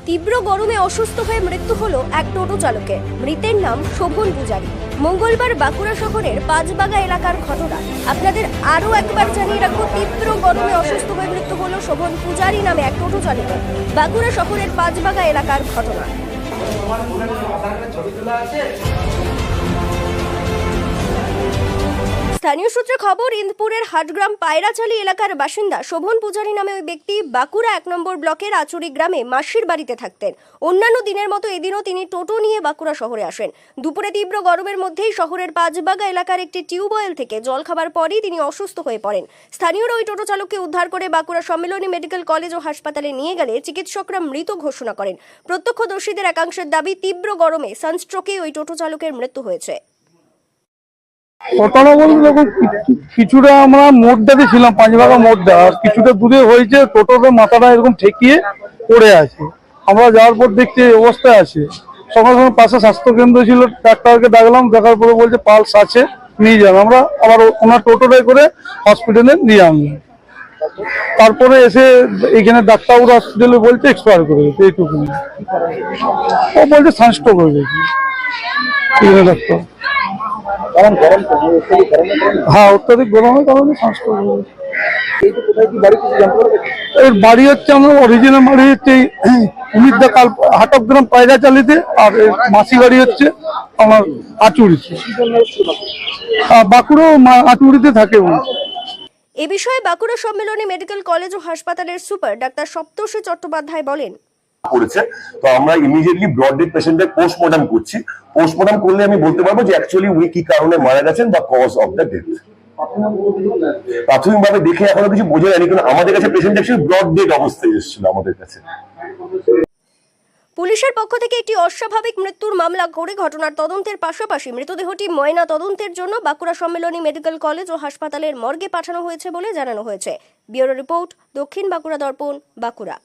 তীব্র গরমে অসুস্থ হয়ে মৃত্যু হলো এক টোটো চালকের। মৃতের নাম শোভন পূজারী। মঙ্গলবার বাঁকুড়া শহরের পাঁচবাগা এলাকার ঘটনা। আপনাদের আরও একবার জানিয়ে রাখবো, তীব্র গরমে অসুস্থ হয়ে মৃত্যু হলো শোভন পূজারী নামে এক টোটো চালকের। বাঁকুড়া শহরের পাঁচবাগা এলাকার ঘটনা। স্থানীয় সূত্রে খবর, ইন্দপুরের হাটগ্রাম পায়রাচালি এলাকার বাসিন্দা শোভন পূজারী নামে ওই ব্যক্তি বাঁকুড়া 1 নম্বর ব্লকের আচুরি গ্রামে মাসির বাড়িতে থাকতেন। অন্যান্য দিনের মতো এদিনও তিনি টোটো নিয়ে বাঁকুড়া শহরে আসেন। দুপুরে তীব্র গরমের মধ্যেই শহরের পাঁচবাগা এলাকার একটি টিউবওয়েল থেকে জল খাবার পরই তিনি অসুস্থ হয়ে পড়েন। স্থানীয়রা ওই টোটো চালককে উদ্ধার করে বাঁকুড়া সম্মিলনী মেডিকেল কলেজ ও হাসপাতালে নিয়ে গেলে চিকিৎসকরা মৃত ঘোষণা করেন। প্রত্যক্ষদর্শীদের একাংশের দাবি, তীব্র গরমে সানস্ট্রোকে ওই টোটো চালকের মৃত্যু হয়েছে। ঘটনা বলতে দেখুন, কিছুটা আমরা মোড়টাতে ছিলাম, পাঁচবাগা মোড়টা, আর কিছুটা দূরে হয়েছে টোটোতে মাথাটা এরকম ঠেকিয়ে পড়ে আছে। আমরা যাওয়ার পর দেখছি এই অবস্থায় আছে। সঙ্গে সঙ্গে পাশে স্বাস্থ্যকেন্দ্র ছিল, ডাক্তারকে ডাকলাম, দেখার পরে বলছে পালস আছে, নিয়ে যান। আমরা আবার ওনার টোটোটাই করে হসপিটালে নিয়ে আনলাম। তারপরে এসে এখানে ডাক্তারবাবু হসপিটালে বলছে এক্সপায়ার করে গেছে, এইটুকু। ও বলছে সানস্ট্রোক হয়ে গেছে এখানে ডাক্তার। হ্যাঁ, অত্যাধিক গরমের কারণে সানস্ট্রোক হয়ে গেছে। এর বাড়ি হচ্ছে, আমার অরিজিনাল বাড়ি হচ্ছে উমিদ্দা হাটগ্রাম পায়রাচালিতে, আর মাসি বাড়ি হচ্ছে আমার আচুরিতে। বাঁকুড়া আচুরিতে থাকে। এ বিষয়ে বাঁকুড়া সম্মিলনী মেডিকেল কলেজ ও হাসপাতালের সুপার ডাক্তার সপ্তর্ষি চট্টোপাধ্যায় বলেন, করেছে তো আমরা ইমিডিয়েটলি ব্রড ডেড পেশেন্টের পোস্টমর্টম করছি। পোস্টমর্টম করলে আমি বলতে পারবো যে অ্যাকচুয়ালি উনি কি কারণে মারা গেছেন বা কজ অফ দ্য ডেথ। প্রাথমিকভাবে দেখে এখনো কিছু বোঝা যায়নি, কিন্তু আমাদের কাছে পেশেন্ট অ্যাকচুয়ালি ব্রড ডেড অবস্থায় এসেছিল আমাদের কাছে। পুলিশের পক্ষ থেকে একটি অস্বাভাবিক মৃত্যুর মামলা করে ঘটনার তদন্তের পাশাপাশি মৃতদেহটি ময়না তদন্তের জন্য বাঁকুড়া সম্মিলনী মেডিকেল কলেজ ও হাসপাতালের মর্গে পাঠানো হয়েছে বলে জানানো হয়েছে। ব্যুরো রিপোর্ট, দক্ষিণ বাঁকুড়া দর্পণ, বাঁকুড়া।